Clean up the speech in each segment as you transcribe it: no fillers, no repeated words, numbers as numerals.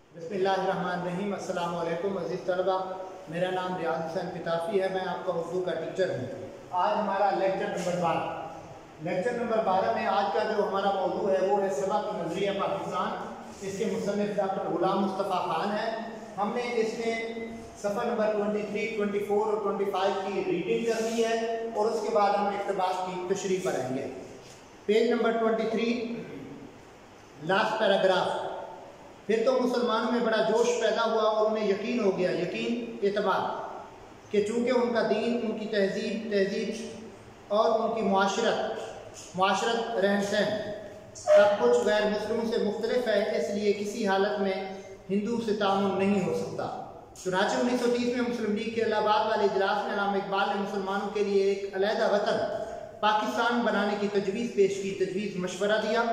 बिस्मिल्लाहिर्रहमानिर्रहीम। अस्सलाम वालेकुम अज़ीज़ तलबा, मेरा नाम रियाज हुसैन पिताफी है। मैं आपका उर्दू का टीचर हूँ। आज हमारा लेक्चर नंबर 12 में आज का जो हमारा मौजू है वो है सबक़ नज़रिया पाकिस्तान। इसके मुसन्निफ़ डॉक्टर गुलाम मुस्तफ़ा ख़ान है। हमने इसमें सफ़ा नंबर 23, 24 और 25 की रीडिंग कर ली है और उसके बाद हम इक़्तिबास की तशरीह पर आएंगे। Page number 23, last paragraph. फिर तो मुसलमानों में बड़ा जोश पैदा हुआ और उन्हें यकीन हो गया, यकीन एतबार कि चूँकि उनका दीन, उनकी तहजीब और उनकी मुआशरत रहन सहन सब कुछ गैर मुस्लिमों से मुख्तलिफ है, इसलिए किसी हालत में हिंदू से तामुन नहीं हो सकता। चुनांचे 1930 में मुस्लिम लीग के इलाहाबाद वाले इजलास में अल्लामा इकबाल ने मुसलमानों के लिए एक अलहदा वतन पाकिस्तान बनाने की तजवीज़ पेश की, तजवीज़ मशवरा दिया।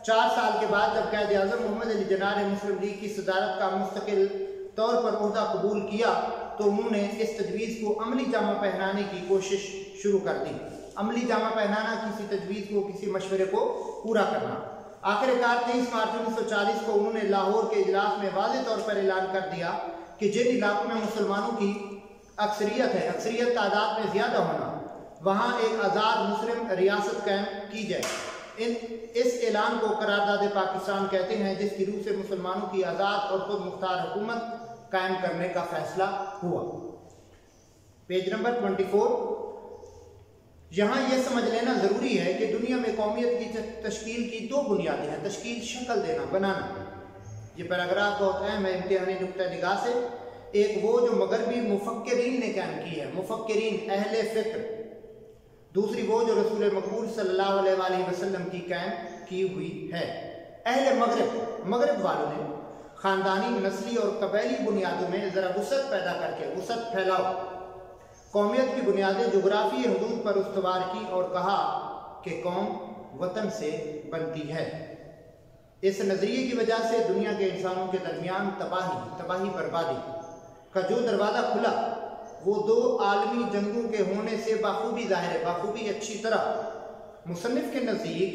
4 साल के बाद जब कायद आज़म मोहम्मद अली जिन्ना ने मुस्लिम लीग की सदारत का मुस्तकिल तौर पर ओहदा कबूल किया तो उन्होंने इस तजवीज़ को अमली जामा पहनाने की कोशिश शुरू कर दी। अमली जामा पहनाना, किसी तजवीज़ को, किसी मशवरे को पूरा करना। आखिरकार 23 मार्च 1940 को उन्होंने लाहौर के इजलास में वाज़ेह तौर पर ऐलान कर दिया कि जिन इलाकों में मुसलमानों की अक्सरियत है, अक्सरियत तादाद में ज़्यादा होना, वहाँ एक आज़ाद मुस्लिम रियासत कायम की जाए। इस ऐलान को करारदाद पाकिस्तान कहते हैं, जिसकी रूह से मुसलमानों की आज़ाद और खुद मुख्तार हुकूमत कायम करने का फैसला हुआ। Page number 24। यहाँ यह समझ लेना ज़रूरी है कि दुनिया में कौमियत की तश्कील की 2 बुनियादें हैं। तश्कील, शक्ल देना, बनाना। ये पैराग्राफ बहुत अहम है इम्तिहानी नुक्ता निगाह से। एक वो जो मगरबी मुफक्किरीन ने कायम की है, मुफक्किरीन अहले फ़िक्र। दूसरी वो जो रसूल मकबूल सल्लल्लाहु अलैहि वसल्लम की कायम की हुई है। अहले मगरब वालों ने ख़ानदानी, नस्ली और कबैली बुनियादों में ज़रा वुसअत पैदा करके, वुसअत फैलाओ, कौमियत की बुनियादें जुग़राफ़ी हदूद पर उस्तवार की और कहा कि कौम वतन से बनती है। इस नज़रिए की वजह से दुनिया के इंसानों के दरमियान तबाही बर्बादी का जो दरवाज़ा खुला वो 2 आलमी जंगों के होने से बाखूबी ज़ाहिर है, बाखूबी अच्छी तरह। मुसन्निफ़ के नज़दीक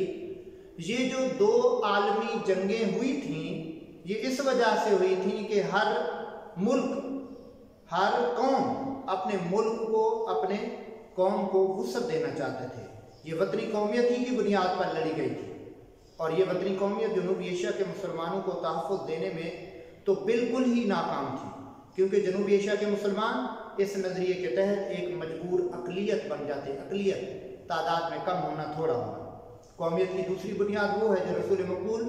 ये जो 2 आलमी जंगें हुई थीं, ये इस वजह से हुई थी कि हर मुल्क, हर कौम अपने मुल्क को, अपने कौम को वुसअत देना चाहते थे। ये वतनी कौमियत ही की बुनियाद पर लड़ी गई थी और ये वतनी कौमियत जनूबी एशिया के मुसलमानों को तहफ़्फ़ुज़ देने में तो बिल्कुल ही नाकाम थी, क्योंकि जनूबी एशिया के मुसलमान इस नज़रिए के तहत एक मजबूर अक़लियत बन जाते। अक़लियत, तादाद में कम होना, थोड़ा होना। कौमियत की दूसरी बुनियाद वो है जो रसूल मकबूल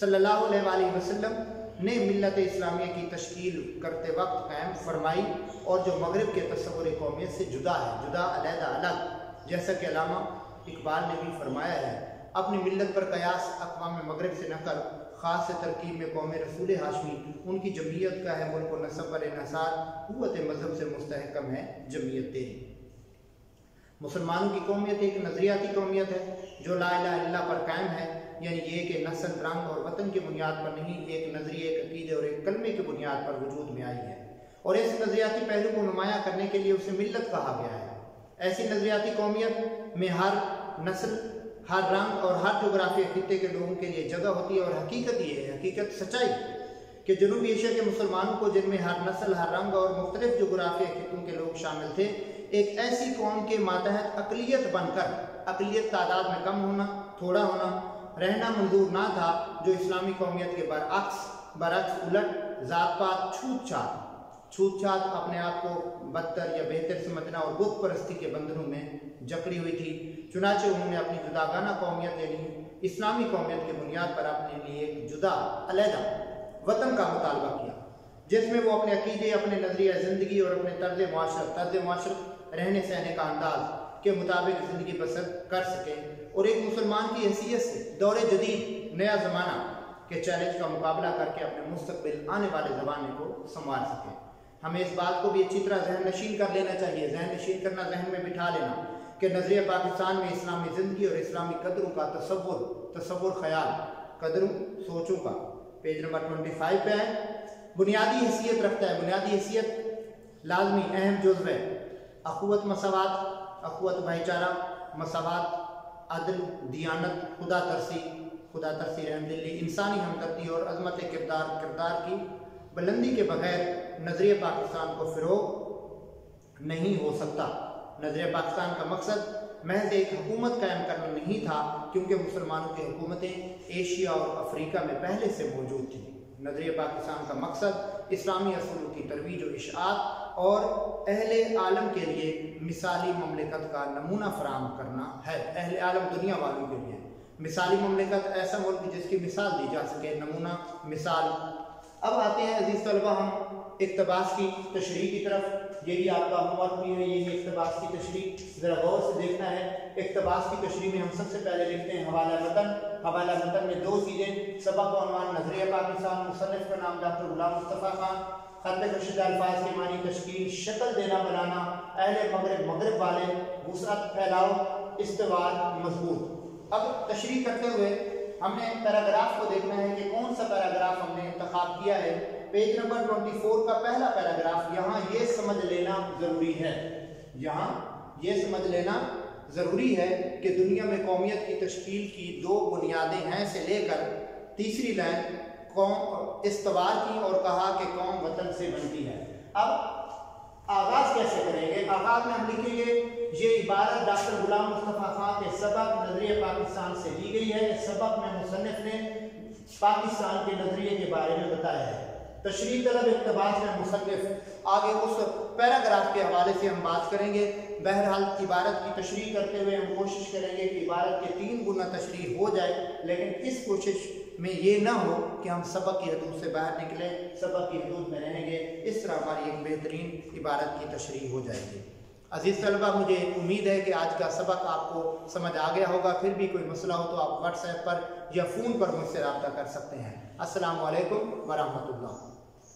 सल्लल्लाहु अलैहि वसल्लम ने मिल्लत इस्लामिया की तश्कील करते वक्त कायम फरमाई और जो मगरब के तस्वुर कौमियत से जुदा है, जुदा, अलहदा, अलग। जैसा कि अल्लामा इकबाल ने भी फरमाया है, अपनी मिल्लत पर कयास अक़वाम मगरब से न कर, ख़ास से तरकीब में कौम रसूल हाशमी, उनकी जमीयत का है मुल्क व नसब व नसार, क़ुव्वत मज़हब से मुस्तहकम है जमीयत तेरी। मुसलमानों की कौमियत एक नज़रियाती कौमियत है जो ला इलाहा इल्लल्लाह पर कायम है, यानी ये कि नस्ल, रंग और वतन की बुनियाद पर नहीं, एक नज़रिए, एक अक़ीदे और एक कलमे की बुनियाद पर वजूद में आई है और इस नज़रियाती पहलू को नुमायाँ करने के लिए उसे मिल्लत कहा गया है। ऐसी नज़रियाती कौमियत में हर नस्ल, हर रंग और हर जोग्राफी खित्ते के लोगों के लिए जगह होती है और हकीकत ये है, हकीकत सच्चाई कि जनूबी एशिया के मुसलमानों को, जिनमें हर नस्ल, हर रंग और मुख्तलिफ जोग्राफी खित्तों के लोग शामिल थे, एक ऐसी कौम के मातहत अक़लियत बनकर, अक़लियत तादाद में कम होना, थोड़ा होना, रहना मंजूर ना था, जो इस्लामी कौमियत के बरअक्स उलट ज़ात पात, छूत-छात, अपने आप को बदतर या बेहतर समझना और बुत परस्ती के बंधनों में जकड़ी हुई थी। चुनांचे उन्होंने अपनी जुदागाना कौमियत यानी इस्लामी कौमियत की बुनियाद पर अपने लिए एक जुदा, अलहदा वतन का मुतालबा किया, जिसमें वो अपने अक़ीदे, अपने नज़रिया ज़िंदगी और अपने तर्ज़ माशरत, रहने सहने का अंदाज के मुताबिक ज़िंदगी बसर कर सके और एक मुसलमान की हैसियत से दौरे जदीद, नया ज़माना के चैलेंज का मुकाबला करके अपने मुस्तक़बिल आने वाले ज़माने को संवार सके। हमें इस बात को भी अच्छी तरह जहन नशीन कर लेना चाहिए। जहन नशीन करना, जहन में बिठा लेना कि नज़रिया पाकिस्तान में इस्लामी ज़िंदगी और इस्लामी कदरों का तसव्वुर ख़याल, कदरों, सोचों का। पेज नंबर 25 पे है। बुनियादी हैसियत रखता है। बुनियादी हैसियत लाजमी अहम जुज़्व है। अख़ुवत मसावात, अख़ुवत भाईचारा, मसावात, अदल, दियानत, खुदा तरसी, खुदा तरसी रहम दिली, इंसानी हमदर्दी और अजमत किरदार की बुलंदी के बगैर नजरिया पाकिस्तान को फ़रोग़ नहीं हो सकता। नजरिया पाकिस्तान का मकसद महज एक हुकूमत कायम करना नहीं था, क्योंकि मुसलमानों की हुकूमतें एशिया और अफ्रीका में पहले से मौजूद थी। नजरिया पाकिस्तान का मकसद इस्लामी असूलों की तरवीज और इशाअत और अहले आलम के लिए मिसाली ममलिकत का नमूना फराहम करना है। अहले आलम दुनिया वालों के लिए मिसाली ममलिकत, ऐसा मुल्क जिसकी मिसाल दी जा सके, नमूना मिसाल। अब आते हैं अजीज़ तलबा हम इक़्तिबास की तशरीह की तरफ। ये भी आपका होमवर्क भी है, ये इक़्तिबास की तशरीह ज़रा गौर से देखना है। इक़्तिबास की तशरीह में हम सबसे पहले लिखते हैं हवाला मतन। हवाला मतन में दो चीज़ें, सबक व उन्वान नज़रिया पाकिस्तान, मुसन्निफ़ का नाम डॉक्टर गुलाम मुस्तफ़ा खान, खत कशीदा अल्फाज के मानी तश्कील, शक्ल देना बनाना, अहले मगरिब वाले, वुसअत फैलाओ, इस्तिवार मजबूत। अब तशरीह करते हुए हमने पैराग्राफ को देखना है कि कौन सा पैराग्राफ हमने इंतखाब किया है। पेज नंबर 24 का पहला पैराग्राफ। यहाँ ये समझ लेना ज़रूरी है, यहाँ ये समझ लेना ज़रूरी है कि दुनिया में कौमियत की तश्कील की दो बुनियादें हैं से लेकर तीसरी लाइन कौम इस्तवार की और कहा कि कौम वतन से बनती है। अब आगाज़ कैसे करेंगे? आगाज़ में हम लिखेंगे ये इबारत डॉक्टर गुलाम मुस्तफ़ा खान के सबक नज़रिया पाकिस्तान से ली गई है। इस सबक में मुसन्निफ़ ने पाकिस्तान के नज़रिए के बारे में बताया है। तशरीह तलब इक़्तिबास में मुसन्निफ़ आगे उस पैराग्राफ के हवाले से हम बात करेंगे। बहरहाल इबारत की तशरीह करते हुए हम कोशिश करेंगे कि इबारत के 3 गुना तशरीह हो जाए, लेकिन इस कोशिश में ये ना हो कि हम सबक की हदूद से बाहर निकले, सबक की हदूद में रहेंगे। इस तरह हमारी एक बेहतरीन इबारत की तशरीह हो जाएगी। अजीज़ तलबा, मुझे उम्मीद है कि आज का सबक आपको समझ आ गया होगा। फिर भी कोई मसला हो तो आप व्हाट्सएप पर या फ़ोन पर मुझसे रब्ता कर सकते हैं। अस्सलामु अलैकुम व रहमतुल्लाह।